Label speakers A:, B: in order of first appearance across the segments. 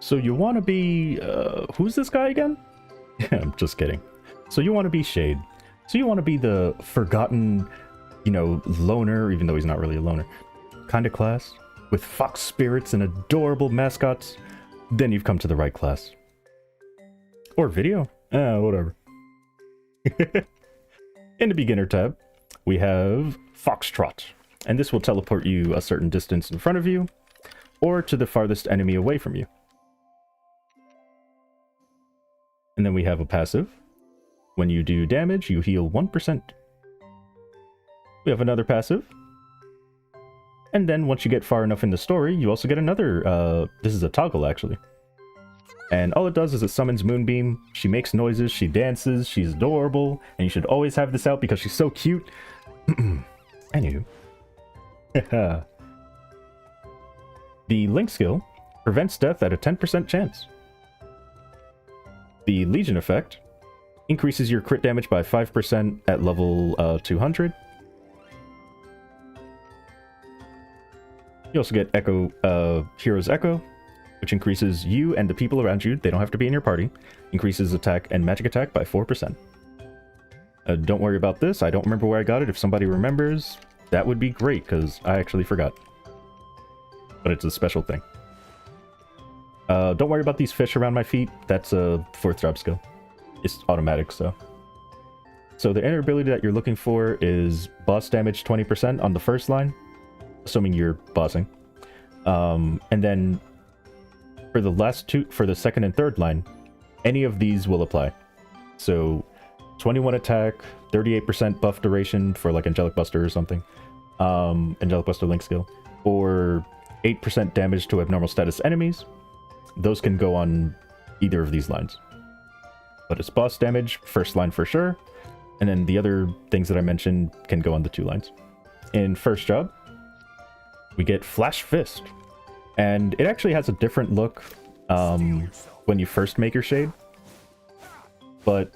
A: So you want to be, who's this guy again? I'm just kidding. So you want to be Shade. So you want to be the forgotten, you know, loner, even though he's not really a loner, kind of class, with fox spirits and adorable mascots. Then you've come to the right class. Or video. Whatever. In the beginner tab, we have Foxtrot. And this will teleport you a certain distance in front of you, or to the farthest enemy away from you. And then we have a passive. When you do damage, you heal 1%. We have another passive. And then once you get far enough in the story, you also get another, this is a toggle actually. And all it does is it summons Moonbeam. She makes noises, she dances, she's adorable, and you should always have this out because she's so cute. Anywho. The Link skill prevents death at a 10% chance. The Legion effect increases your crit damage by 5% at level 200. You also get Echo, Hero's Echo, which increases you and the people around you, they don't have to be in your party, increases attack and magic attack by 4%. Don't worry about this, I don't remember where I got it. If somebody remembers, that would be great, because I actually forgot. But it's a special thing. Don't worry about these fish around my feet, that's a 4th job skill. It's automatic, so. So the inner ability that you're looking for is boss damage 20% on the first line, assuming you're bossing. And then for the last two, for the second and third line, any of these will apply. So 21 attack, 38% buff duration for like Angelic Buster or something. Angelic Buster Link skill. Or 8% damage to abnormal status enemies. Those can go on either of these lines. But it's boss damage, first line for sure. And then the other things that I mentioned can go on the 2 lines. In first job, we get Flash Fist. And it actually has a different look when you first make your Shade. But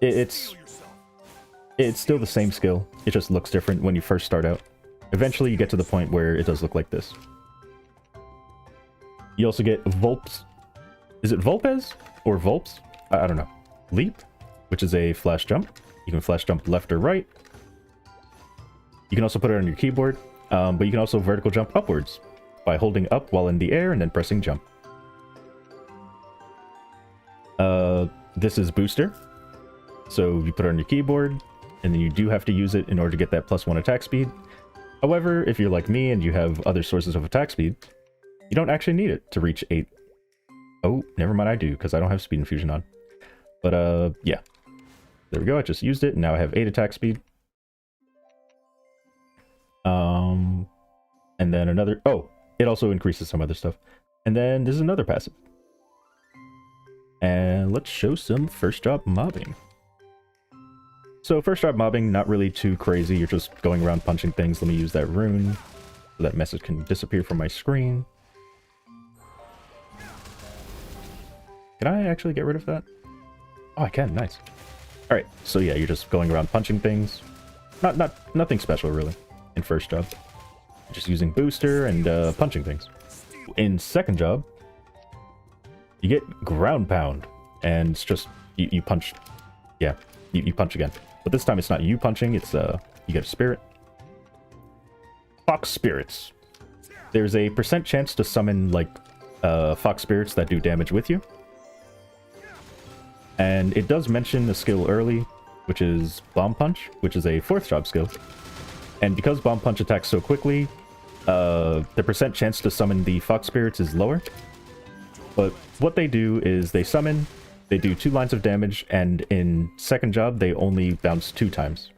A: it's still the same skill. It just looks different when you first start out. Eventually you get to the point where it does look like this. You also get Volps. Is it Volpez? Or Volps? I don't know. Leap, which is a flash jump. You can flash jump left or right. You can also put it on your keyboard, but you can also vertical jump upwards by holding up while in the air and then pressing jump. This is Booster. So you put it on your keyboard, and then you do have to use it in order to get that +1 attack speed. However, if you're like me and you have other sources of attack speed, you don't actually need it to reach 8. Oh, never mind, I do, because I don't have Speed Infusion on. But, yeah. There we go, I just used it, and now I have 8 attack speed. And then another... Oh, it also increases some other stuff. And then this is another passive. And let's show some first job mobbing. So first job mobbing, not really too crazy. You're just going around punching things. Let me use that rune so that message can disappear from my screen. Can I actually get rid of that? Oh, I can. Nice. All right. So yeah, you're just going around punching things. Nothing special really in first job. Just using booster and punching things. In second job, you get ground pound, and it's just you punch. Yeah, you punch again. But this time it's not you punching. It's you get a spirit. Fox spirits. There's a % chance to summon like fox spirits that do damage with you. And it does mention a skill early, which is Bomb Punch, which is a 4th job skill. And because Bomb Punch attacks so quickly, the % chance to summon the fox spirits is lower. But what they do is they summon, they do 2 lines of damage, and in second job, they only bounce 2 times.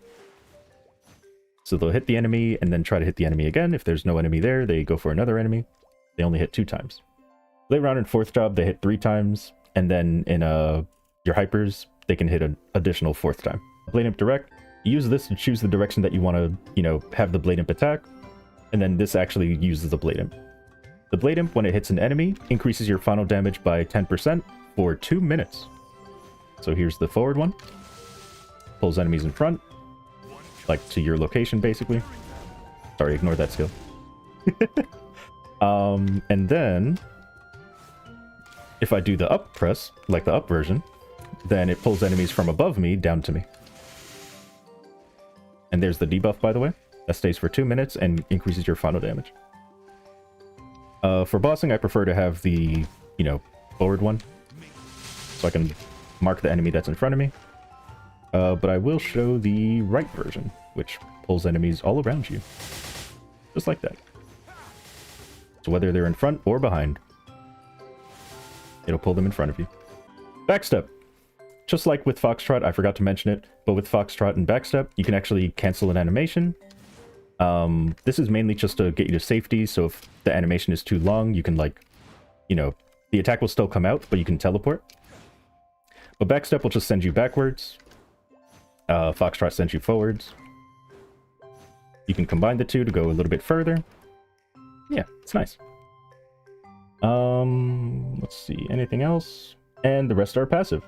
A: So they'll hit the enemy and then try to hit the enemy again. If there's no enemy there, they go for another enemy. They only hit 2 times. Later on in 4th job, they hit 3 times, and then in your hypers, they can hit an additional 4th time. Blade Imp Direct, you use this to choose the direction that you want to, you know, have the Blade Imp attack, and then this actually uses the Blade Imp. The Blade Imp, when it hits an enemy, increases your final damage by 10% for 2 minutes. So here's the forward one. Pulls enemies in front, like to your location, basically. Sorry, ignore that skill. And then If I do the up press, like the up version, then it pulls enemies from above me down to me. And there's the debuff, by the way. That stays for 2 minutes and increases your final damage. For bossing, I prefer to have the, you know, forward one. So I can mark the enemy that's in front of me. But I will show the right version, which pulls enemies all around you. Just like that. So whether they're in front or behind, it'll pull them in front of you. Backstep. Just like with Foxtrot, I forgot to mention it, but with Foxtrot and Backstep, you can actually cancel an animation. This is mainly just to get you to safety, so if the animation is too long, you can, like, you know, the attack will still come out, but you can teleport. But Backstep will just send you backwards. Foxtrot sends you forwards. You can combine the two to go a little bit further. Yeah, it's nice. Let's see, anything else? And the rest are passive.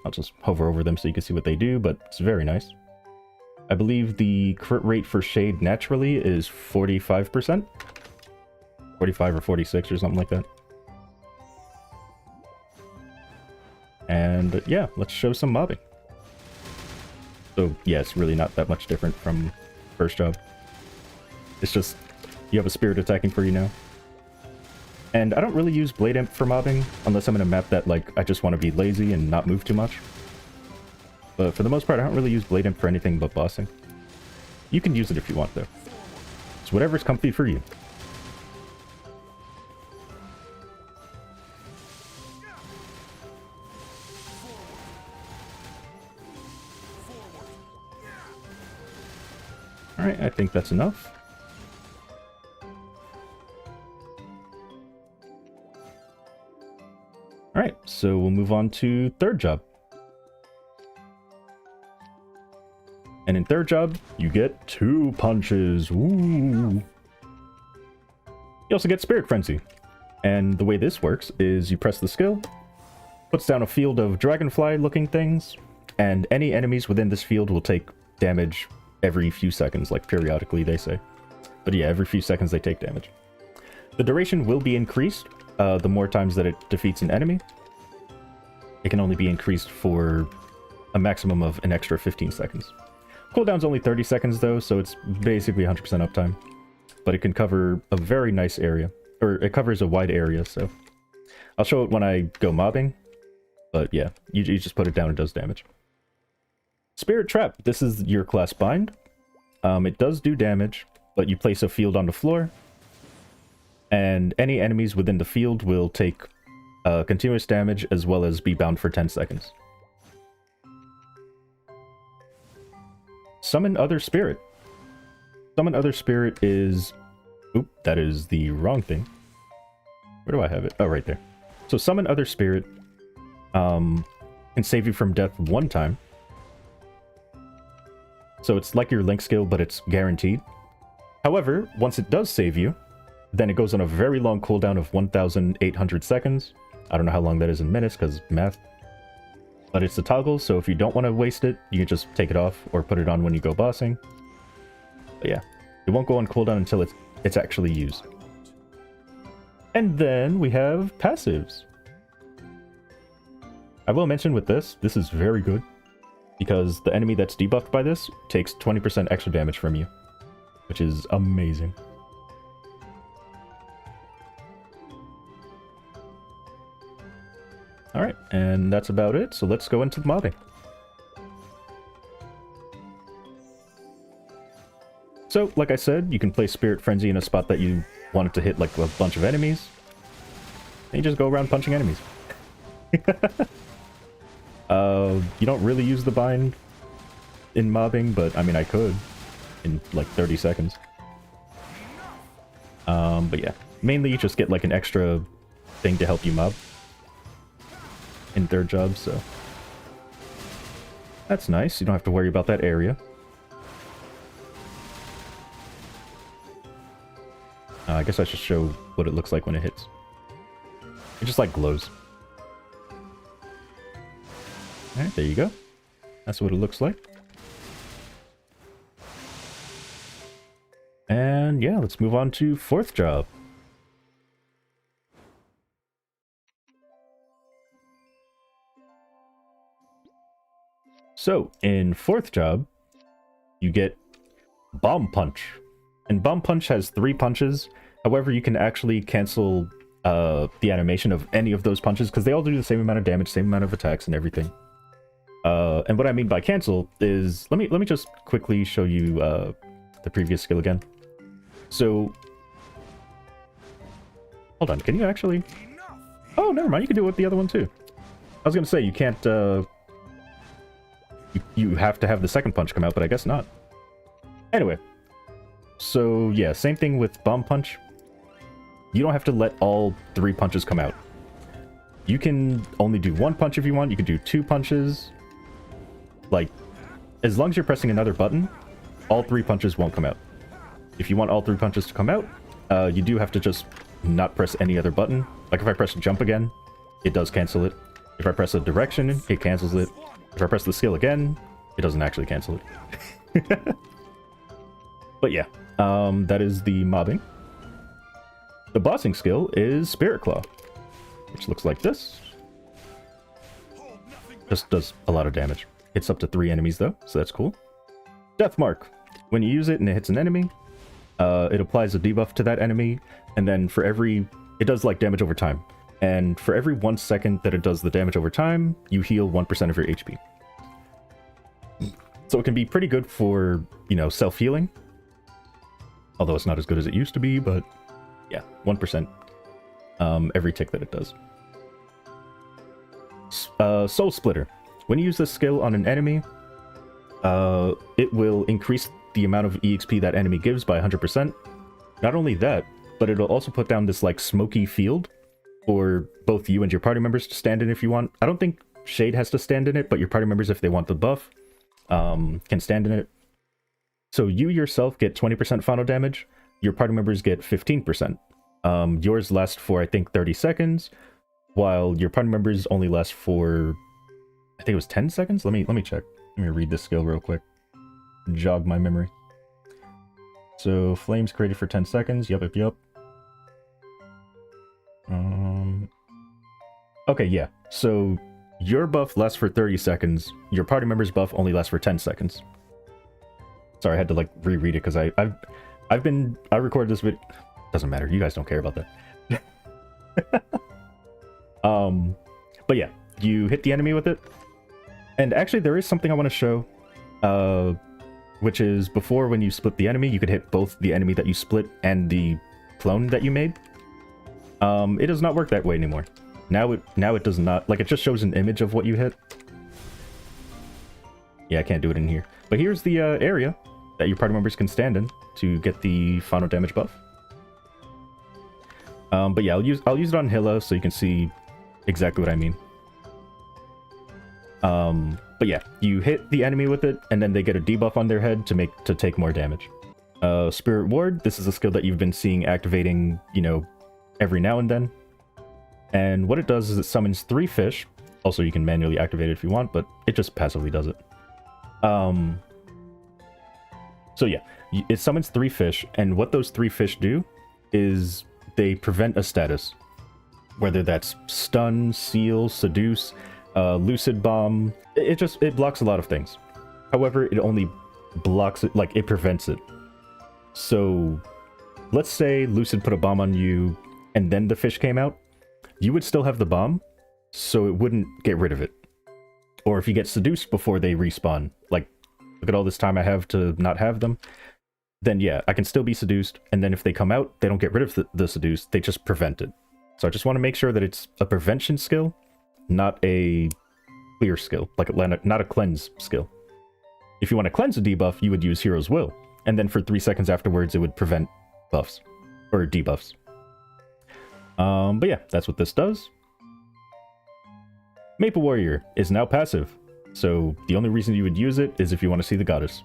A: I'll just hover over them so you can see what they do, but it's very nice. I believe the crit rate for Shade naturally is 45%. 45 or 46 or something like that. And yeah, let's show some mobbing. So yeah, it's really not that much different from first job. It's just, you have a spirit attacking for you now. And I don't really use Blade Imp for mobbing, unless I'm in a map that, like, I just want to be lazy and not move too much. But for the most part, I don't really use Blade Imp for anything but bossing. You can use it if you want, though. It's whatever's comfy for you. Alright, I think that's enough. Alright, so we'll move on to third job. And in third job, you get 2 punches. Ooh. You also get Spirit Frenzy. And the way this works is you press the skill, puts down a field of dragonfly-looking things, and any enemies within this field will take damage every few seconds, like periodically, they say. But yeah, every few seconds they take damage. The duration will be increased the more times that it defeats an enemy. It can only be increased for a maximum of an extra 15 seconds. Cooldown's only 30 seconds though, so it's basically 100% uptime. But it can cover a very nice area. Or it covers a wide area, so... I'll show it when I go mobbing. But yeah, you just put it down and it does damage. Spirit Trap. This is your class bind. It does do damage, but you place a field on the floor. And any enemies within the field will take continuous damage as well as be bound for 10 seconds. Summon Other Spirit. Summon Other Spirit is... Oop, that is the wrong thing. Where do I have it? Oh, right there. So Summon Other Spirit can save you from death 1 time. So it's like your Link skill, but it's guaranteed. However, once it does save you, then it goes on a very long cooldown of 1,800 seconds. I don't know how long that is in minutes, because math. But it's a toggle, so if you don't want to waste it, you can just take it off or put it on when you go bossing. But yeah, it won't go on cooldown until it's actually used. And then we have passives. I will mention with this is very good, because the enemy that's debuffed by this takes 20% extra damage from you, which is amazing. Alright, and that's about it, so let's go into the mobbing. So, like I said, you can place Spirit Frenzy in a spot that you want it to hit like a bunch of enemies. And you just go around punching enemies. You don't really use the bind in mobbing, but I mean I could in like 30 seconds. But yeah, mainly you just get like an extra thing to help you mob in third job, so that's nice. You don't have to worry about that area. I guess I should show what it looks like when it hits. It just like glows. Alright, there you go. That's what it looks like. And yeah, let's move on to fourth job. So in 4th job, you get Bomb Punch. And Bomb Punch has 3 punches. However, you can actually cancel the animation of any of those punches because they all do the same amount of damage, same amount of attacks and everything. And what I mean by cancel is, let me just quickly show you the previous skill again. So, hold on, can you actually? Oh, never mind, you can do it with the other one too. I was gonna say you can't. You have to have the second punch come out, but I guess not. Anyway, so yeah, same thing with Bomb Punch. You don't have to let all 3 punches come out. You can only do 1 punch if you want. You can do 2 punches. Like, as long as you're pressing another button, all 3 punches won't come out. If you want all 3 punches to come out, you do have to just not press any other button. Like if I press jump again, it does cancel it. If I press a direction, it cancels it. If I press the skill again, it doesn't actually cancel it. But yeah, that is the mobbing. The bossing skill is Spirit Claw, which looks like this. Just does a lot of damage. Hits up to 3 enemies though, so that's cool. Death Mark. When you use it and it hits an enemy, it applies a debuff to that enemy, and then for every... It does like damage over time. And for every 1 second that it does the damage over time, you heal 1% of your HP. So it can be pretty good for, you know, self-healing. Although it's not as good as it used to be, but yeah, 1% every tick that it does. Soul Splitter. When you use this skill on an enemy, it will increase the amount of EXP that enemy gives by 100%. Not only that, but it'll also put down this like smoky field for both you and your party members to stand in if you want. I don't think Shade has to stand in it, but your party members, if they want the buff, can stand in it. So you yourself get 20% final damage, your party members get 15%. Yours lasts for, I think, 30 seconds, while your party members only last for, I think it was 10 seconds? Let me check. Let me read this skill real quick. Jog my memory. So, flames created for 10 seconds. Yup. Okay, yeah. So, your buff lasts for 30 seconds. Your party member's buff only lasts for 10 seconds. Sorry, I had to like reread it because I recorded this video. Doesn't matter. You guys don't care about that. But yeah, you hit the enemy with it. And actually, there is something I want to show. Which is before, when you split the enemy, you could hit both the enemy that you split and the clone that you made. It does not work that way anymore. Now it does not. Like, it just shows an image of what you hit. Yeah, I can't do it in here. But here's the area that your party members can stand in to get the final damage buff. But yeah, I'll use it on Hilla so you can see exactly what I mean. But yeah, you hit the enemy with it, and then they get a debuff on their head to take more damage. Spirit Ward, this is a skill that you've been seeing activating, you know, every now and then. And what it does is it summons 3 fish. Also, you can manually activate it if you want, but it just passively does it. So yeah, it summons 3 fish, and what those 3 fish do is they prevent a status. Whether that's stun, seal, seduce, lucid bomb, it blocks a lot of things. However, it only blocks it, like it prevents it. So let's say Lucid put a bomb on you and then the fish came out, you would still have the bomb, so it wouldn't get rid of it. Or if you get seduced before they respawn, like, look at all this time I have to not have them, then yeah, I can still be seduced, and then if they come out, they don't get rid of the seduce, they just prevent it. So I just want to make sure that it's a prevention skill, not a clear skill, like not a cleanse skill. If you want to cleanse a debuff, you would use Hero's Will, and then for 3 seconds afterwards, it would prevent buffs, or debuffs. But yeah, that's what this does. Maple Warrior is now passive, so the only reason you would use it is if you want to see the goddess.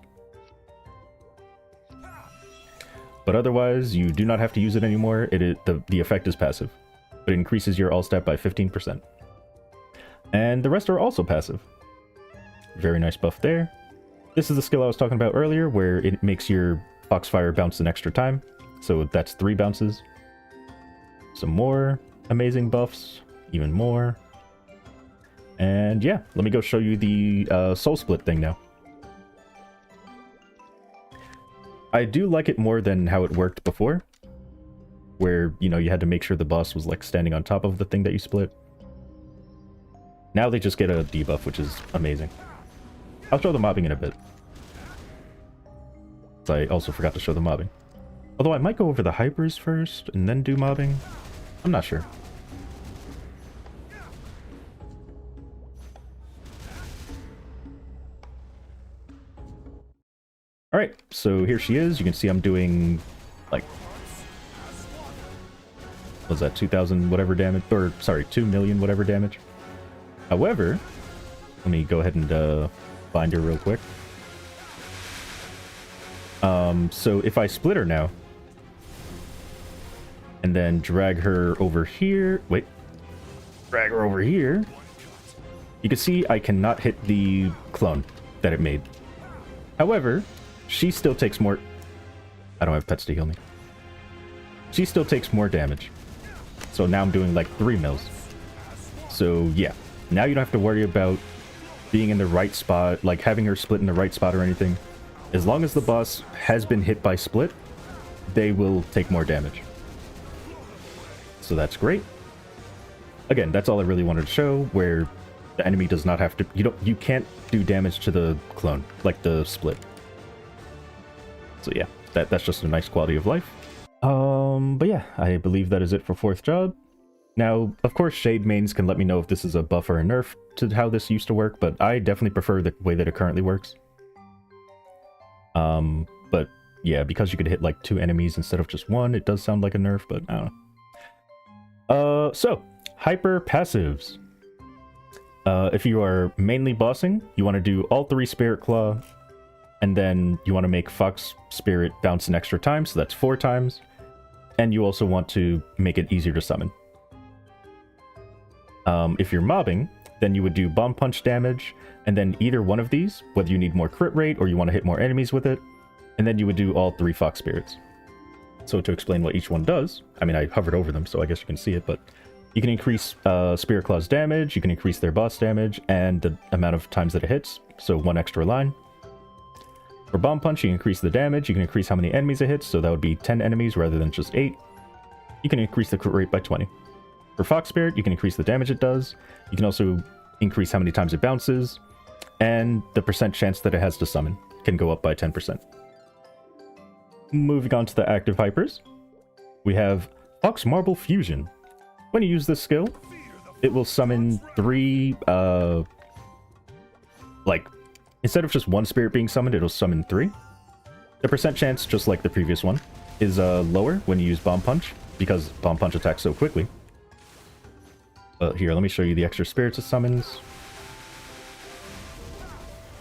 A: But otherwise, you do not have to use it anymore. The effect is passive, but it increases your all stat by 15%. And the rest are also passive. Very nice buff there. This is the skill I was talking about earlier, where it makes your Foxfire bounce an extra time. So that's 3 bounces. Some more amazing buffs. Even more. And yeah, let me go show you the soul split thing now. I do like it more than how it worked before, where, you know, you had to make sure the boss was like standing on top of the thing that you split. Now they just get a debuff, which is amazing. I'll show the mobbing in a bit. I also forgot to show the mobbing. Although I might go over the hypers first and then do mobbing. I'm not sure. Alright, so here she is. You can see I'm doing, like, what was that, 2,000 whatever damage? Or, sorry, 2 million whatever damage. However, let me go ahead and find her real quick. So if I split her now, and then drag her over here, wait, drag her over here, you can see I cannot hit the clone that it made. However, she still takes more... I don't have pets to heal me. She still takes more damage. So now I'm doing like 3 mils. So yeah, now you don't have to worry about being in the right spot, like having her split in the right spot or anything. As long as the boss has been hit by split, they will take more damage. So that's great. Again, that's all I really wanted to show, where the enemy does not have to... You can't do damage to the clone, like the split. So yeah, that's just a nice quality of life. But yeah, I believe that is it for 4th job. Now, of course, Shade mains can let me know if this is a buff or a nerf to how this used to work, but I definitely prefer the way that it currently works. But yeah, because you could hit like 2 enemies instead of just 1, it does sound like a nerf, but I don't know. So, hyper passives. If you are mainly bossing, you want to do all 3 Spirit Claw, and then you want to make Fox Spirit bounce an extra time, so that's 4 times. And you also want to make it easier to summon. If you're mobbing, then you would do Bomb Punch damage, and then either one of these, whether you need more crit rate or you want to hit more enemies with it, and then you would do all 3 Fox Spirits. So to explain what each one does, I mean, I hovered over them, so I guess you can see it, but you can increase Spirit Claw's damage, you can increase their boss damage, and the amount of times that it hits, so 1 extra line. For Bomb Punch, you can increase the damage, you can increase how many enemies it hits, so that would be 10 enemies rather than just 8. You can increase the crit rate by 20. For Fox Spirit, you can increase the damage it does, you can also increase how many times it bounces, and the percent chance that it has to summon can go up by 10%. Moving on to the active hypers, we have Fox Marble Fusion. When you use this skill, it will summon 3, like, instead of just 1 spirit being summoned, it'll summon 3. The percent chance, just like the previous one, is lower when you use Bomb Punch, because Bomb Punch attacks so quickly. Here, let me show you the extra spirits it summons.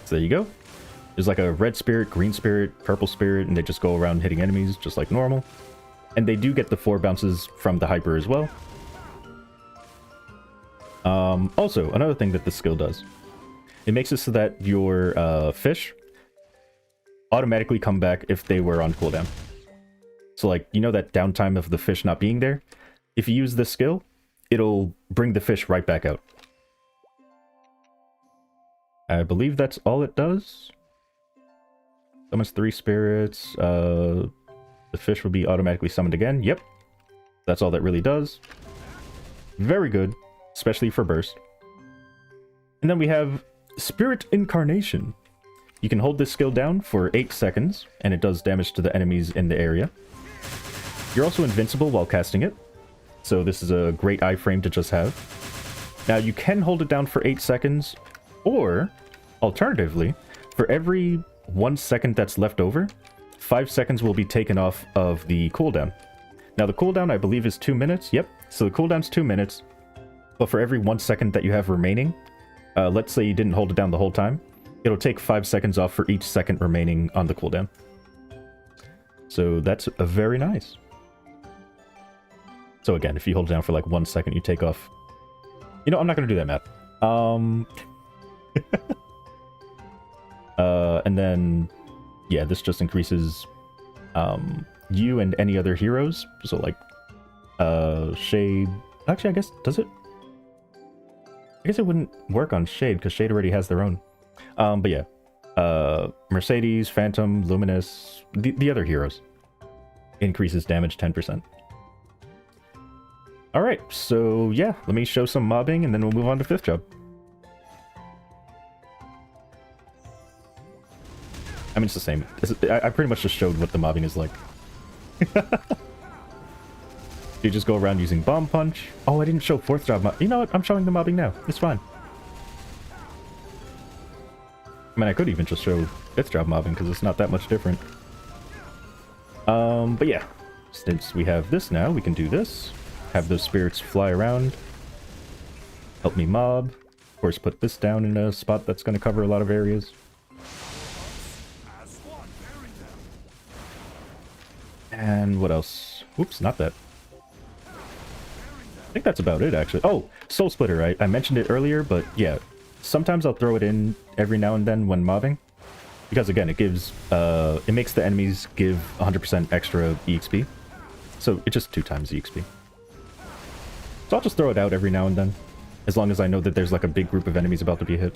A: So there you go. There's like a red spirit, green spirit, purple spirit, and they just go around hitting enemies just like normal. And they do get the 4 bounces from the hyper as well. Also, another thing that this skill does, it makes it so that your fish automatically come back if they were on cooldown. So like, you know that downtime of the fish not being there? If you use this skill, it'll bring the fish right back out. I believe that's all it does. Summons 3 spirits. The fish will be automatically summoned again. Yep. That's all that really does. Very good, especially for burst. And then we have Spirit Incarnation. You can hold this skill down for 8 seconds, and it does damage to the enemies in the area. You're also invincible while casting it, so this is a great iframe to just have. Now, you can hold it down for 8 seconds, or, alternatively, for every 1 second that's left over, 5 seconds will be taken off of the cooldown. Now, the cooldown, I believe, is 2 minutes. Yep, so the cooldown's 2 minutes, but for every 1 second that you have remaining, let's say you didn't hold it down the whole time, it'll take 5 seconds off for each second remaining on the cooldown. So that's very nice. So again, if you hold it down for like 1 second, you take off... You know, I'm not going to do that math. And then, yeah, this just increases you and any other heroes. So like, Shade... Actually, I guess, does it? I guess it wouldn't work on Shade, because Shade already has their own. But yeah. Mercedes, Phantom, Luminous, the other heroes. Increases damage 10%. Alright, so yeah, let me show some mobbing, and then we'll move on to 5th job. I mean, it's the same. I pretty much just showed what the mobbing is like. You just go around using Bomb Punch. Oh, I didn't show 4th job You know what? I'm showing the mobbing now. It's fine. I mean, I could even just show 5th job mobbing, because it's not that much different. But yeah. Since we have this now, we can do this. Have those spirits fly around. Help me mob. Of course, put this down in a spot that's going to cover a lot of areas. And what else? Oops, not that. I think that's about it, actually. Oh, Soul Splitter. I mentioned it earlier, but yeah. Sometimes I'll throw it in every now and then when mobbing. Because again, it gives, it makes the enemies give 100% extra EXP. So it's just 2 times EXP. So I'll just throw it out every now and then. As long as I know that there's like a big group of enemies about to be hit.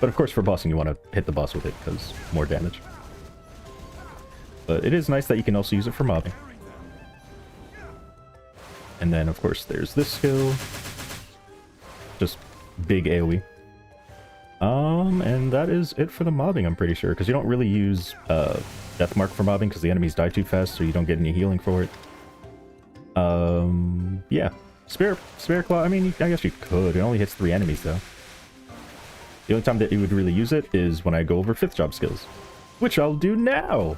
A: But of course for bossing you want to hit the boss with it, because more damage. But it is nice that you can also use it for mobbing. And then of course there's this skill. Just big AoE. And that is it for the mobbing, I'm pretty sure, because you don't really use Death Mark for mobbing because the enemies die too fast, so you don't get any healing for it. Yeah. Spirit Claw, I mean, I guess you could. It only hits 3 enemies, though. The only time that you would really use it is when I go over 5th job skills, which I'll do now!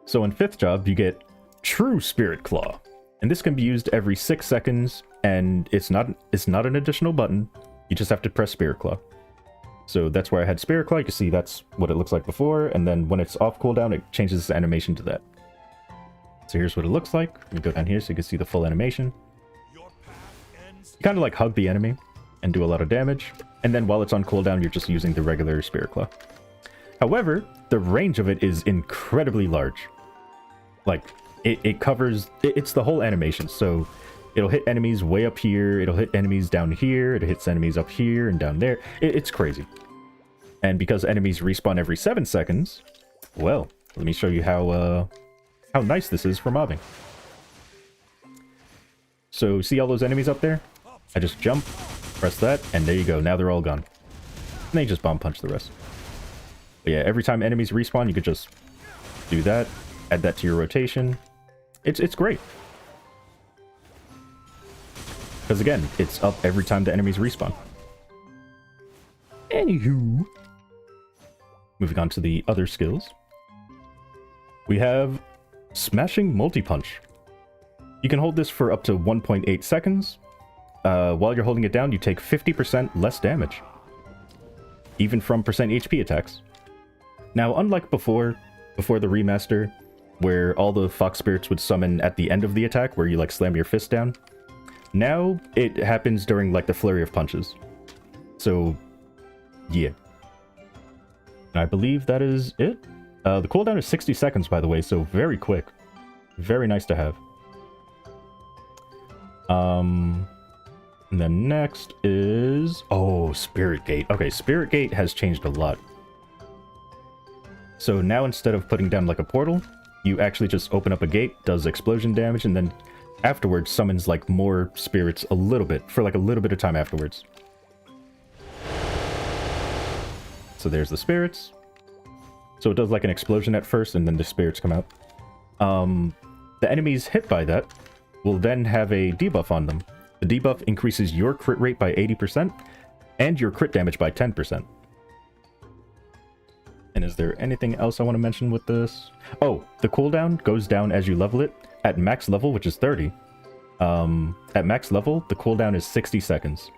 A: So in 5th job, you get True Spirit Claw, and this can be used every 6 seconds, and it's not an additional button. You just have to press Spirit Claw. So that's where I had Spirit Claw. You can see that's what it looks like before, and then when it's off cooldown, it changes its animation to that. So here's what it looks like. Let me go down here so you can see the full animation. You kind of like hug the enemy and do a lot of damage, and then while it's on cooldown, you're just using the regular Spirit Claw. However, the range of it is incredibly large. Like, it covers... It's the whole animation, so it'll hit enemies way up here, it'll hit enemies down here, it hits enemies up here and down there. It's crazy. And because enemies respawn every 7 seconds, well, let me show you how nice this is for mobbing. So, see all those enemies up there? I just jump, press that, and there you go, now they're all gone. And then you just bomb punch the rest. But yeah, every time enemies respawn, you could just do that, add that to your rotation. It's great. Because again, it's up every time the enemies respawn. Anywho. Moving on to the other skills. We have Smashing Multi-Punch. You can hold this for up to 1.8 seconds. While you're holding it down, you take 50% less damage. Even from percent HP attacks. Now, unlike before the remaster, where all the Fox Spirits would summon at the end of the attack, where you like slam your fist down, now it happens during like the flurry of punches. So, yeah. And I believe that is it. The cooldown is 60 seconds, by the way, so very quick. Very nice to have. And then next is... Oh, Spirit Gate. Okay, Spirit Gate has changed a lot. So now instead of putting down like a portal, you actually just open up a gate, does explosion damage, and then afterwards summons like more spirits a little bit, for like a little bit of time afterwards. So there's the spirits. So it does like an explosion at first, and then the spirits come out. The enemies hit by that will then have a debuff on them. The debuff increases your crit rate by 80% and your crit damage by 10%. And is there anything else I want to mention with this? Oh, the cooldown goes down as you level it. At max level, which is 30, at max level, the cooldown is 60 seconds.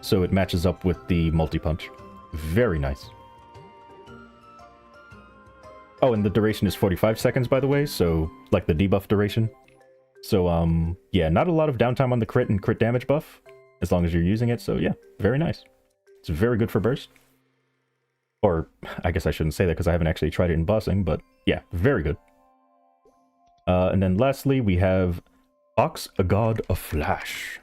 A: So it matches up with the multi-punch. Very nice. Oh, and the duration is 45 seconds, by the way, so, like the debuff duration. So, yeah, not a lot of downtime on the crit and crit damage buff, as long as you're using it, so yeah, very nice. It's very good for burst. Or, I guess I shouldn't say that because I haven't actually tried it in bossing, but yeah, very good. And then lastly, we have Fox, a God of Flash.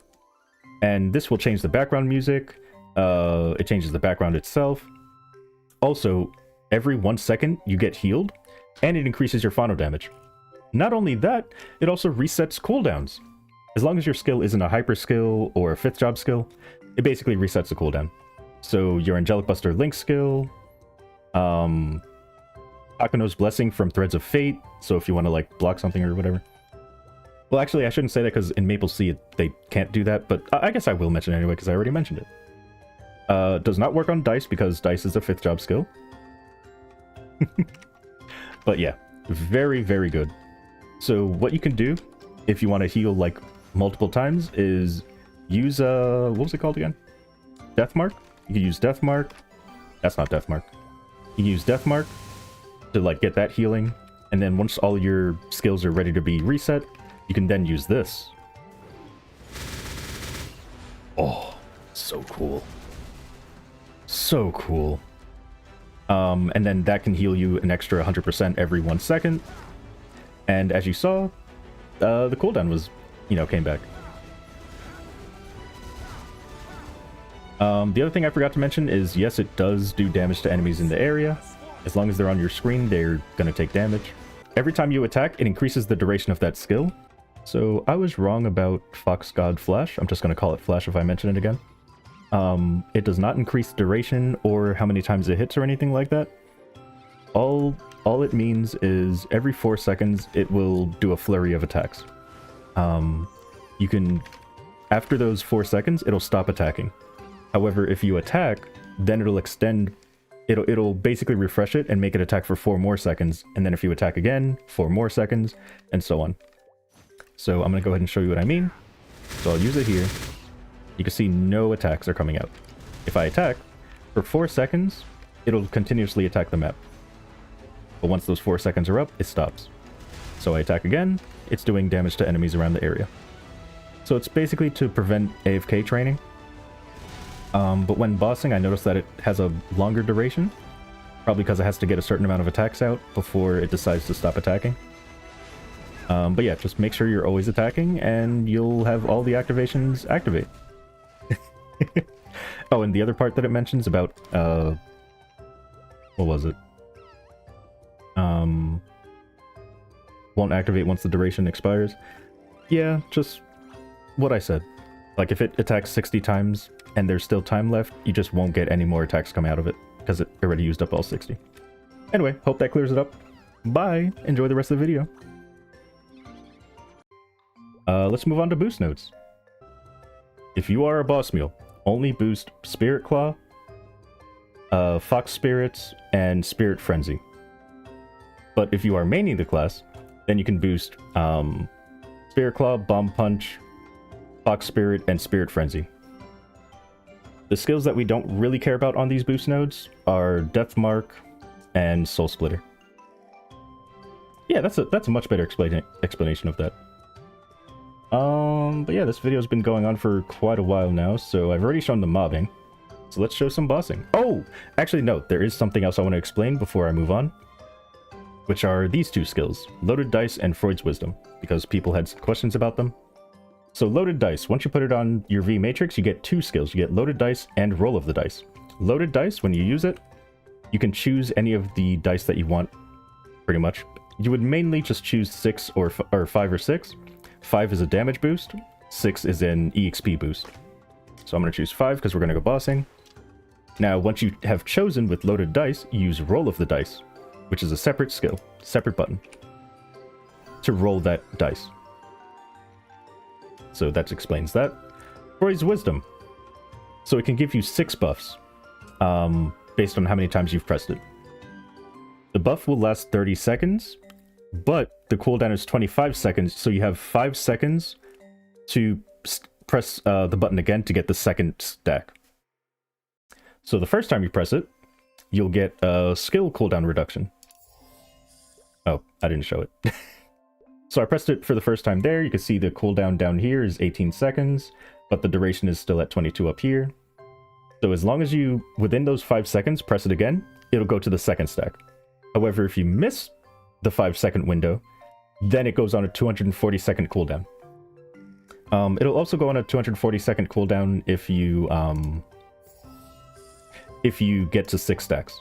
A: And this will change the background music. It changes the background itself. Also, every 1 second you get healed, and it increases your final damage. Not only that, it also resets cooldowns. As long as your skill isn't a hyper skill or a 5th job skill, it basically resets the cooldown. So your Angelic Buster Link skill, Akano's Blessing from Threads of Fate, so if you want to like block something or whatever. Well, actually, I shouldn't say that because in Maple Sea they can't do that, but I guess I will mention it anyway because I already mentioned it. Does not work on Dice because Dice is a 5th job skill. But yeah, very, very good. So what you can do if you want to heal like multiple times is use what was it called again? Death Mark? You can use Death Mark. That's not Death Mark. You can use Death Mark to like get that healing, and then once all your skills are ready to be reset, you can then use this. Oh, so cool. So cool. And then that can heal you an extra 100% every 1 second. And as you saw, the cooldown was, came back. The other thing I forgot to mention is, yes, it does do damage to enemies in the area. As long as they're on your screen, they're gonna take damage. Every time you attack, it increases the duration of that skill. So I was wrong about Fox God Flash. I'm just gonna call it Flash if I mention it again. It does not increase duration or how many times it hits or anything like that. All it means is every 4 seconds it will do a flurry of attacks. You can, after those 4 seconds, it'll stop attacking. However, if you attack, then it'll extend, it'll basically refresh it and make it attack for 4 more seconds, and then if you attack again, 4 more seconds, and so on. So I'm gonna go ahead and show you what I mean. So I'll use it here. You can see no attacks are coming out. If I attack, for 4 seconds, it'll continuously attack the map. But once those 4 seconds are up, it stops. So I attack again, it's doing damage to enemies around the area. So it's basically to prevent AFK training. But when bossing, I noticed that it has a longer duration. Probably because it has to get a certain amount of attacks out before it decides to stop attacking. But yeah, just make sure you're always attacking and you'll have all the activations activate. Oh, and the other part that it mentions about, what was it? Won't activate once the duration expires. Yeah, just what I said. Like if it attacks 60 times and there's still time left, you just won't get any more attacks coming out of it because it already used up all 60. Anyway, hope that clears it up. Bye! Enjoy the rest of the video. Let's move on to boost nodes. If you are a boss mule, only boost Spirit Claw, Fox Spirits, and Spirit Frenzy. But if you are maining the class, then you can boost Spirit Claw, Bomb Punch, Fox Spirit, and Spirit Frenzy. The skills that we don't really care about on these boost nodes are Death Mark and Soul Splitter. Yeah, that's a much better explanation of that. But yeah, this video's been going on for quite a while now, so I've already shown the mobbing. So let's show some bossing. Oh! Actually, no, there is something else I want to explain before I move on. Which are these two skills, Loaded Dice and Freud's Wisdom, because people had some questions about them. So Loaded Dice, once you put it on your V Matrix, you get 2 skills. You get Loaded Dice and Roll of the Dice. Loaded Dice, when you use it, you can choose any of the dice that you want, pretty much. You would mainly just choose 6 or 5 or 6. 5 is a damage boost, 6 is an EXP boost. So I'm going to choose 5 because we're going to go bossing. Now, once you have chosen with Loaded Dice, you use Roll of the Dice, which is a separate skill, separate button, to roll that dice. So that explains that. Freud's Wisdom. So it can give you 6 buffs, based on how many times you've pressed it. The buff will last 30 seconds, but the cooldown is 25 seconds, so you have 5 seconds to press the button again to get the second stack. So the first time you press it, you'll get a skill cooldown reduction. Oh, I didn't show it. So I pressed it for the first time there. You can see the cooldown down here is 18 seconds, but the duration is still at 22 up here. So as long as you, within those 5 seconds, press it again, it'll go to the second stack. However, if you miss the 5-second window, then it goes on a 240-second cooldown. It'll also go on a 240-second cooldown if you get to 6 stacks.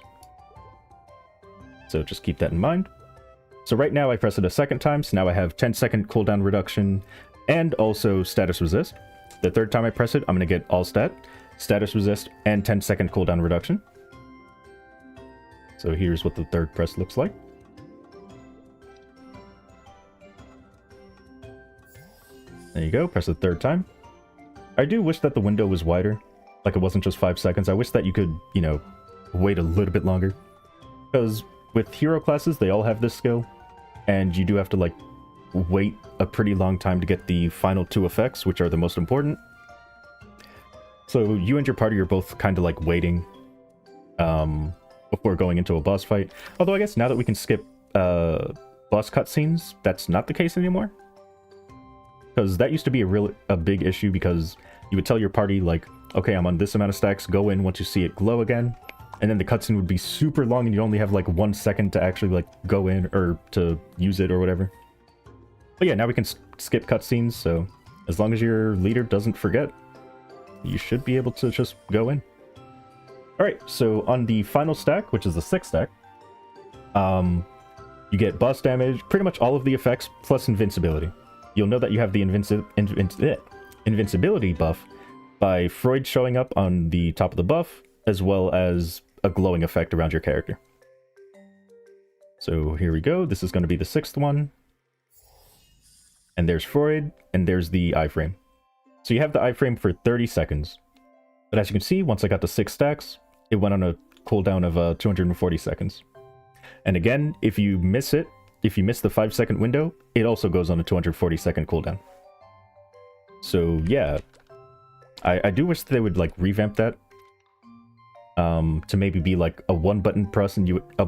A: So just keep that in mind. So right now I press it a second time, so now I have 10-second cooldown reduction and also status resist. The third time I press it, I'm going to get all stat, status resist, and 10-second cooldown reduction. So here's what the third press looks like. There you go, press it the third time. I do wish that the window was wider, like it wasn't just 5 seconds. I wish that you could, you know, wait a little bit longer. Because with hero classes, they all have this skill, and you do have to, like, wait a pretty long time to get the final 2 effects, which are the most important. So you and your party are both kind of, like, waiting before going into a boss fight. Although I guess now that we can skip boss cutscenes, that's not the case anymore. Because that used to be a big issue, because you would tell your party, like, okay, I'm on this amount of stacks, go in once you see it glow again. And then the cutscene would be super long and you only have like 1 second to actually like go in or to use it or whatever. But yeah, now we can skip cutscenes, so as long as your leader doesn't forget, you should be able to just go in. Alright, so on the final stack, which is the 6th stack, you get boss damage, pretty much all of the effects, plus invincibility. You'll know that you have the invincibility buff by Freud showing up on the top of the buff, as well as a glowing effect around your character. So here we go. This is going to be the 6th one. And there's Freud, and there's the iframe. So you have the iframe for 30 seconds. But as you can see, once I got to 6 stacks, it went on a cooldown of 240 seconds. And again, if you miss it, if you miss the 5-second window, it also goes on a 240-second cooldown. So yeah, I do wish they would like revamp that. To maybe be like a 1-button press and a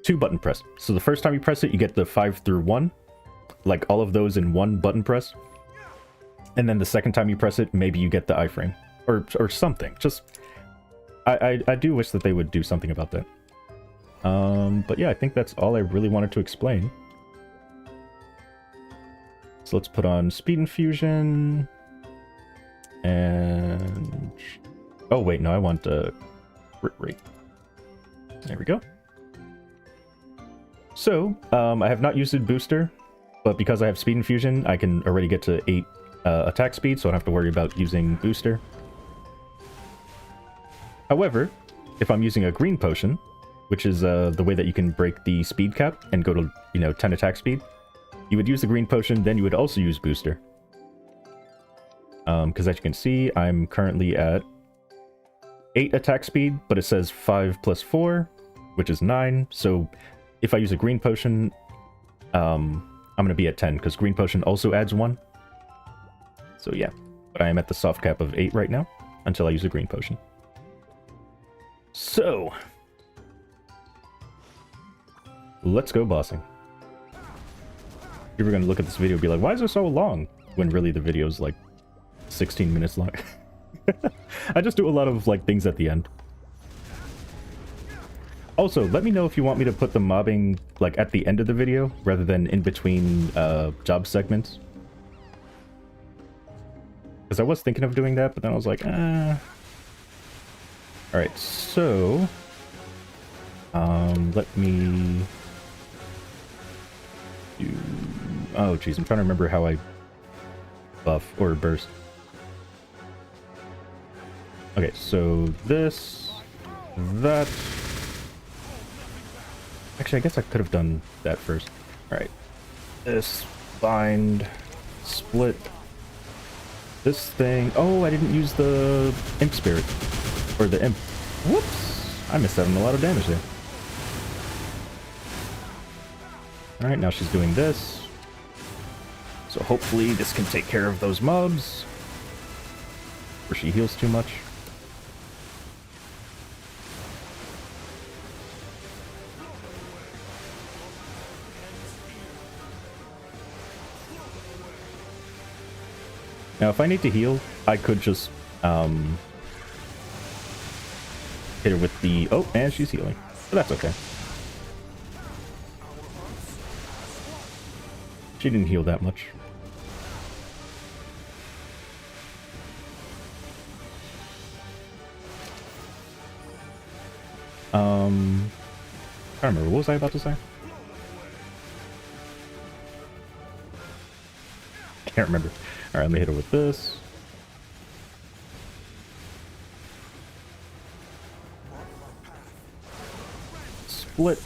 A: 2-button press. So the first time you press it, you get the 5 through 1, like all of those in 1 button press. And then the second time you press it, maybe you get the iframe or something. Just I do wish that they would do something about that. But yeah, I think that's all I really wanted to explain. So let's put on speed infusion and oh wait, no, I want crit rate. There we go. So, I have not used a booster, but because I have speed infusion, I can already get to 8 attack speed, so I don't have to worry about using booster. However, if I'm using a green potion, which is the way that you can break the speed cap and go to, you know, 10 attack speed, you would use the green potion, then you would also use booster. Because as you can see, I'm currently at 8 attack speed, but it says 5 plus 4, which is 9. So if I use a green potion, I'm going to be at 10, because green potion also adds 1. So yeah, but I am at the soft cap of 8 right now, until I use a green potion. So, let's go bossing. You're going to look at this video and be like, why is it so long? When really the video is like 16 minutes long. I just do a lot of like things at the end. Also, let me know if you want me to put the mobbing like at the end of the video rather than in between job segments. Because I was thinking of doing that, but then I was like, Alright, so let me do... Oh jeez, I'm trying to remember how I buff or burst. Okay, so this, that. Actually, I guess I could have done that first. Alright. This, bind, split. This thing. Oh, I didn't use the imp spirit. Or the imp. Whoops! I missed out on a lot of damage there. Alright, now she's doing this. So hopefully this can take care of those mobs. Or she heals too much. Now, if I need to heal, I could just hit her with the... Oh, and she's healing. But that's okay. She didn't heal that much. I don't remember, what was I about to say? Can't remember. Alright, let me hit her with this. Split.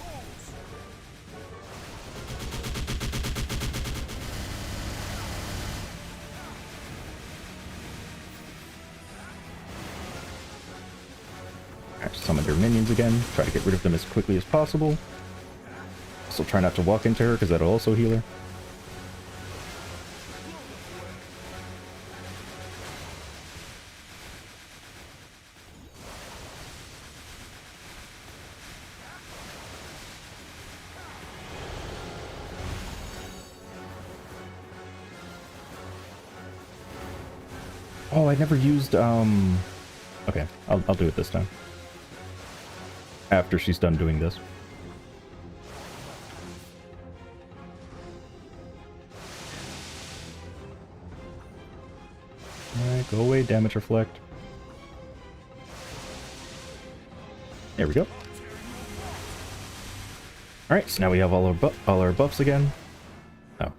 A: Alright, summon her minions again. Try to get rid of them as quickly as possible. Also try not to walk into her because that'll also heal her. Oh, I never used, okay, I'll do it this time. After she's done doing this. Alright, go away, damage reflect. There we go. Alright, so now we have all our buffs again. Oh.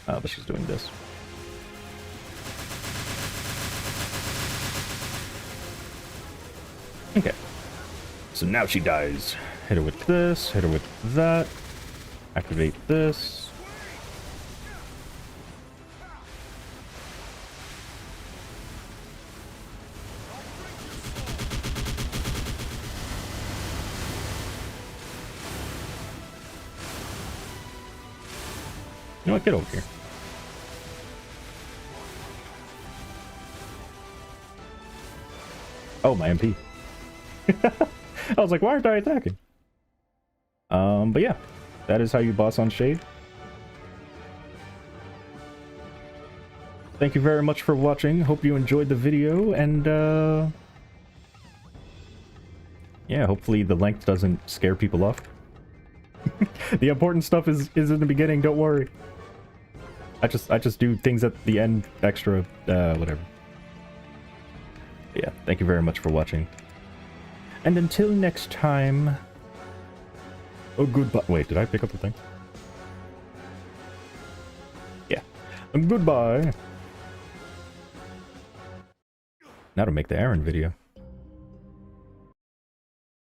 A: Oh, but she's doing this. Okay. So now she dies. Hit her with this, hit her with that. Activate this. You know what? Get over here. Oh, my MP. I was like, why aren't I attacking? But yeah, that is how you boss on Shade. Thank you very much for watching. Hope you enjoyed the video, and yeah, hopefully the length doesn't scare people off. The important stuff is in the beginning, don't worry. I just do things at the end extra, whatever. Yeah, thank you very much for watching. And until next time... Oh, goodbye. Wait, did I pick up the thing? Yeah. Goodbye. Now to make the Aaron video.